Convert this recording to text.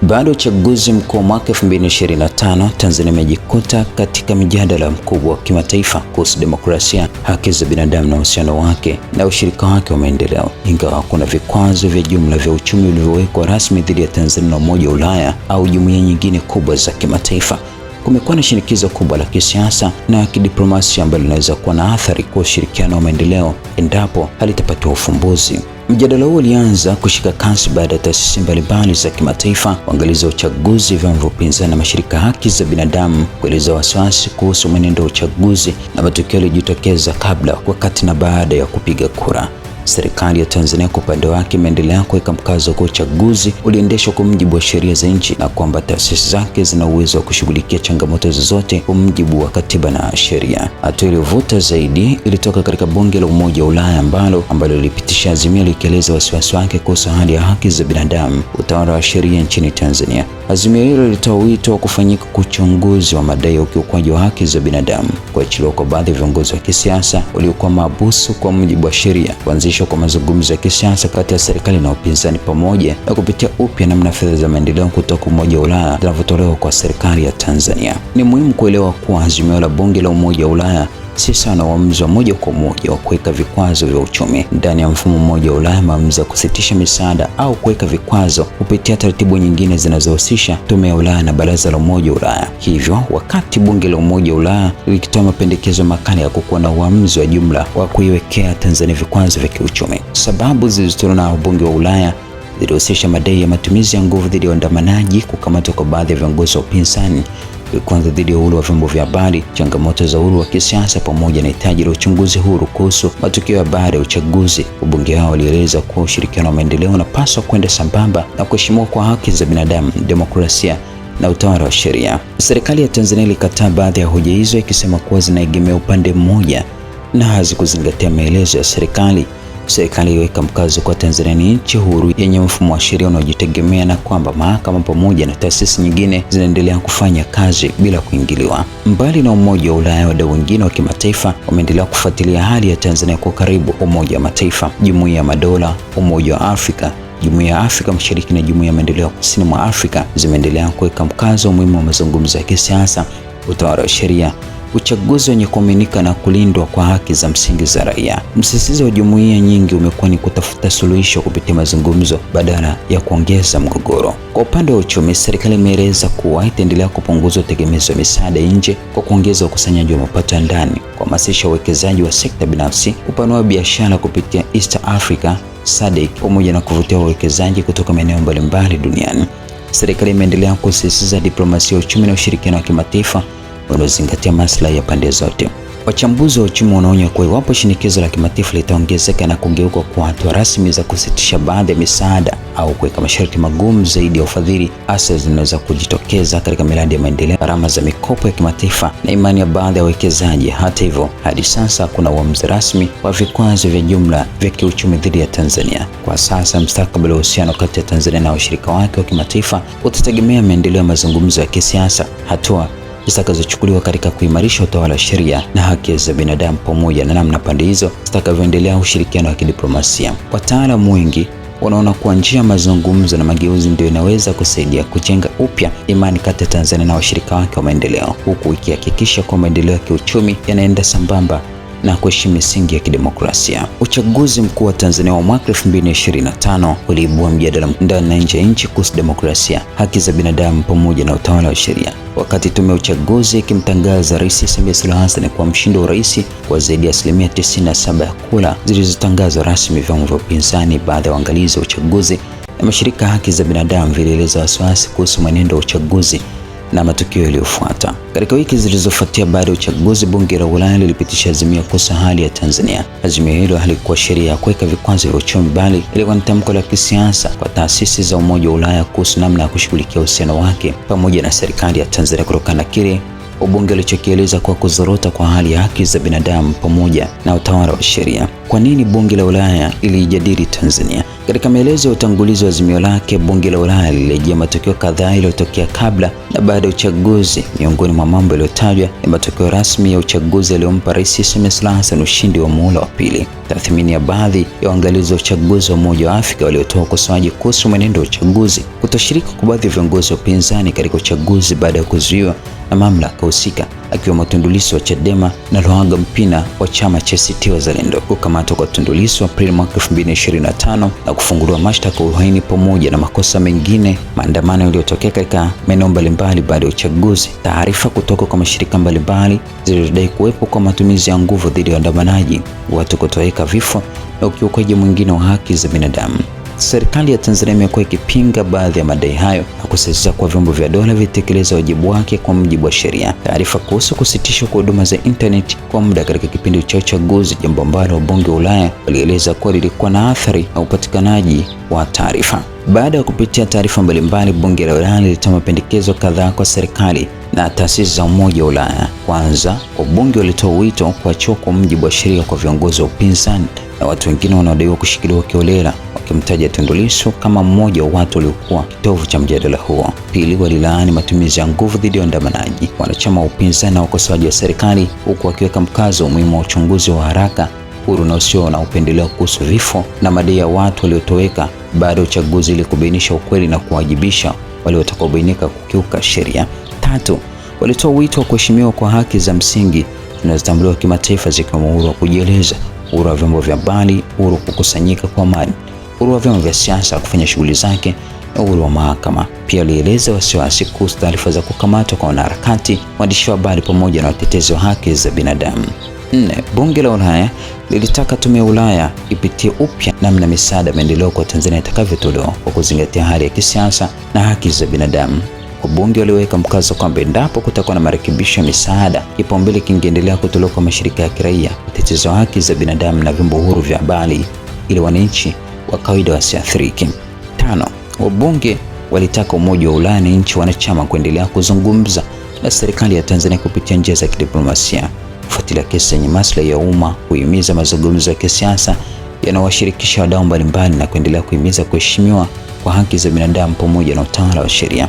Baada ya uchaguzi mkuu wa mwaka 2025, Tanzania imejikuta katika mjadala mkubwa wa kimataifa kuhusu demokrasia, haki za binadamu na uhusiano wake na ushirika wake wa maendeleo. Ingawa kuna vikwazo vya jumla vya uchumi vilivyowekwa rasmi dhidi ya Tanzania na Umoja wa Ulaya au jumuiya nyingine kubwa za kimataifa, kumekuwa na shinikizo kubwa la kisiasa na kidiplomasia ambalo linaweza kuwa na athari kwa ushirikiano wa maendeleo endapo halitapatiwa ufumbuzi. Mjadala huo ulianza kushika kasi baada ya taasisi mbalimbali za kimataifa, waangalizi wa uchaguzi, vyama vya upinzani na mashirika ya haki za binadamu kueleza wasiwasi kuhusu mwenendo wa uchaguzi na matukio yaliyojitokeza kabla, wakati na baada ya kupiga kura. Serikali ya Tanzania kwa upande wake imeendelea kuweka mkazo kwa uchaguzi uliendeshwa kwa mujibu wa sheria za nchi na kwamba taasisi zake zina uwezo wa kushughulikia changamoto zozote kwa mujibu wa katiba na sheria. Hatua iliyovuta zaidi ilitoka katika bunge la Umoja wa Ulaya ambalo lilipitisha azimio likieleza wasiwasi wake kuhusu hali ya haki za binadamu, utawala wa sheria nchini Tanzania. Azimio hilo lilitoa wito wa kufanyika kwa uchunguzi wa madai ya ukiukwaji wa haki za binadamu, kuachiliwa kwa baadhi ya viongozi wa kisiasa waliokuwa mahabusu kwa mujibu wa sheria, kuanzishwa kwa mazungumzo ya kisiasa kati ya serikali na upinzani, pamoja na kupitia upya namna fedha za maendeleo kutoka Umoja wa Ulaya zinavyotolewa kwa serikali ya Tanzania. Ni muhimu kuelewa kuwa azimio la bunge la Umoja wa Ulaya si sana uamuzi wa moja kwa moja wa kuweka vikwazo vya uchumi ndani ya mfumo mmoja wa Ulaya. Maamuzi ya kusitisha misaada au kuweka vikwazo kupitia taratibu nyingine zinazohusisha Tume ya Ulaya na Baraza la Umoja wa Ulaya. Hivyo, wakati bunge la Umoja wa Ulaya likitoa mapendekezo makali ya kukuwa na uamuzi wa jumla wa kuiwekea Tanzania vikwazo vya kiuchumi, sababu zilizotolewa na wabunge wa Ulaya zilihusisha madai ya matumizi ya nguvu dhidi ya waandamanaji, kukamatwa kwa baadhi ya viongozi wa upinzani, vikwazo dhidi ya uhuru wa vyombo vya habari, changamoto za uhuru wa kisiasa, pamoja na hitaji la uchunguzi huru kuhusu matukio ya baada ya uchaguzi. Wabunge hao walieleza kuwa ushirikiano wa maendeleo unapaswa kwenda sambamba na kuheshimiwa kwa haki za binadamu, demokrasia na utawala wa sheria. Serikali ya Tanzania ilikataa baadhi ya hoja hizo, ikisema kuwa zinaegemea upande mmoja na hazikuzingatia maelezo ya serikali. Serikali iliweka mkazo kwa Tanzania ni nchi huru yenye mfumo wa sheria unaojitegemea na kwamba mahakama pamoja na taasisi nyingine zinaendelea kufanya kazi bila kuingiliwa. Mbali na Umoja wa Ulaya, wadau wengine wa kimataifa wameendelea kufuatilia hali ya Tanzania kwa karibu. Umoja wa Mataifa, Jumuiya ya Madola, Umoja wa Afrika, Jumuiya ya Afrika Mashariki na Jumuiya ya Maendeleo ya Kusini mwa Afrika zimeendelea kuweka mkazo muhimu wa mazungumzo ya kisiasa, utawala wa sheria, uchaguzi wenye kuaminika na kulindwa kwa haki za msingi za raia. Msisitizo wa jumuiya nyingi umekuwa ni kutafuta suluhisho kupitia mazungumzo badala ya kuongeza mgogoro. Kwa upande wa uchumi, serikali imeeleza kuwa itaendelea kupunguza utegemezi wa misaada nje kwa kuongeza ukusanyaji wa mapato ya ndani, kuhamasisha uwekezaji wa sekta binafsi, kupanua biashara kupitia East Africa, SADC, pamoja na kuvutia wawekezaji kutoka maeneo mbalimbali duniani. Serikali imeendelea kusisitiza diplomasia ya uchumi na ushirikiano wa kimataifa unaozingatia maslahi ya pande zote. Wachambuzi wa uchumi wanaonya kuwa iwapo shinikizo la kimataifa litaongezeka na kugeuka kwa hatua rasmi za kusitisha baadhi ya misaada au kuweka masharti magumu zaidi ya ufadhili, hasa zinaweza kujitokeza katika miradi ya maendeleo, gharama za mikopo ya kimataifa na imani ya baadhi ya wawekezaji. Hata hivyo, hadi sasa kuna uamuzi rasmi wa vikwazo vya jumla vya kiuchumi dhidi ya Tanzania. Kwa sasa, mustakabali wa uhusiano kati ya Tanzania na washirika wake wa kimataifa utategemea maendeleo ya mazungumzo ya kisiasa, hatua zitakazochukuliwa katika kuimarisha utawala wa sheria na haki za binadamu, pamoja na namna pande hizo zitakavyoendelea ushirikiano wa kidiplomasia. Wataalamu wengi wanaona kuwa njia ya mazungumzo na mageuzi ndio inaweza kusaidia kujenga upya imani kati ya Tanzania na washirika wake wa maendeleo, huku ikihakikisha kwa maendeleo ya kiuchumi yanaenda sambamba na kuheshimu misingi ya kidemokrasia. Uchaguzi mkuu wa Tanzania wa mwaka 2025 uliibua mjadala ndani na nje ya nchi kuhusu demokrasia, haki za binadamu pamoja na utawala wa sheria. Wakati tume ya uchaguzi ikimtangaza Rais Samia Suluhu Hassan kuwa mshindi wa urais kwa zaidi ya 97% ya kura zilizotangazwa rasmi, vyama vya upinzani, baadhi ya waangalizi wa uchaguzi na mashirika ya haki za binadamu vilieleza wasiwasi kuhusu mwenendo wa uchaguzi na matukio yaliyofuata. Katika wiki zilizofuatia baada ya uchaguzi, bunge la Ulaya lilipitisha azimio kuhusu hali ya Tanzania. Azimio hilo halikuwa sheria ya kuweka vikwazo vya uchumi, bali ilikuwa ni tamko la kisiasa kwa taasisi za Umoja wa Ulaya kuhusu namna ya kushughulikia uhusiano wake pamoja na serikali ya Tanzania kutokana na kile ubunge alichokieleza kwa kuzorota kwa hali ya haki za binadamu pamoja na utawala wa sheria. kwa nini bunge la Ulaya lilijadili Tanzania? Katika maelezo ya utangulizi wa azimio lake, bunge la Ulaya lilirejea matokeo kadhaa yaliyotokea kabla na baada ya uchaguzi. Miongoni mwa mambo yaliyotajwa ni matokeo rasmi ya uchaguzi yaliyompa Rais Samia Suluhu Hassan ushindi wa muhula wa pili, tathmini ya baadhi ya waangalizi wa uchaguzi wa Umoja wa Afrika waliotoa ukosoaji kuhusu mwenendo wa uchaguzi, kutoshiriki kwa baadhi ya viongozi wa upinzani katika uchaguzi baada ya kuzuiwa na mamlaka husika, akiwemo Tundu Lissu wa Chadema na Luhaga Mpina wa chama cha ACT Wazalendo, kukamatwa kwa Tundu Lissu Aprili mwaka 2025 na kufunguliwa mashtaka ya uhaini pamoja na makosa mengine, maandamano yaliyotokea katika maeneo mbalimbali baada ya uchaguzi, taarifa kutoka kwa mashirika mbalimbali zilizodai kuwepo kwa matumizi ya nguvu dhidi ya waandamanaji, watu kutoweka, vifo na ukiukaji mwingine wa haki za binadamu. Serikali ya Tanzania imekuwa ikipinga baadhi ya madai hayo na kusisitiza kuwa vyombo vya dola vitekeleza wajibu wake kwa mujibu wa sheria. Taarifa kuhusu kusitishwa kwa huduma za internet kwa muda katika kipindi cha uchaguzi, jambo ambalo wabunge wa Ulaya walieleza kuwa lilikuwa na athari na upatikanaji wa taarifa. Baada ya kupitia taarifa mbalimbali, bunge la Ulaya lilitoa mapendekezo kadhaa kwa serikali na taasisi za Umoja wa Ulaya. Kwanza, wabunge walitoa wito wa kuachiwa kwa mujibu wa sheria kwa viongozi wa upinzani na watu wengine wanaodaiwa kushikiliwa kiholela, wakimtaja Tundu Lissu kama mmoja wa watu waliokuwa kitovu cha mjadala huo. Pili, walilaani matumizi ya nguvu dhidi ya waandamanaji, wanachama wa upinzani na wakosoaji wa serikali, huku wakiweka mkazo umuhimu wa uchunguzi wa haraka, huru na usio na upendeleo kuhusu vifo na madai ya watu waliotoweka baada ya uchaguzi ili kubainisha ukweli na kuwajibisha wale watakaobainika kukiuka sheria. Tatu, walitoa wito wa kuheshimiwa kwa haki za msingi zinazotambuliwa kimataifa zikiwemo uhuru wa kujieleza, uhuru wa vyombo vya habari, uhuru wa kukusanyika kwa amani, uhuru wa vyama vya siasa kufanya shughuli zake na uhuru wa mahakama. Pia walieleza wasiwasi kuhusu taarifa za kukamatwa kwa wanaharakati, waandishi wa habari pamoja na watetezi wa haki za binadamu. 4. Bunge la Ulaya lilitaka tume ya Ulaya ipitie upya namna misaada maendeleo kwa Tanzania itakavyotolewa kwa kuzingatia hali ya kisiasa na haki za binadamu. Wabunge waliweka mkazo kwamba endapo kutakuwa na marekebisho ya misaada, kipaumbele kingeendelea kutolewa kwa mashirika ya kiraia, watetezi wa haki za binadamu na vyombo huru vya habari ili wananchi wa kawaida wasiathirike. 5. Wabunge walitaka Umoja wa Ulaya na nchi wanachama kuendelea kuzungumza na serikali ya Tanzania kupitia njia za kidiplomasia, kufuatilia kesi zenye maslahi ya umma, kuhimiza mazungumzo ya kisiasa yanayowashirikisha wadau mbalimbali na kuendelea kuhimiza kuheshimiwa kwa haki za binadamu pamoja na utawala wa sheria.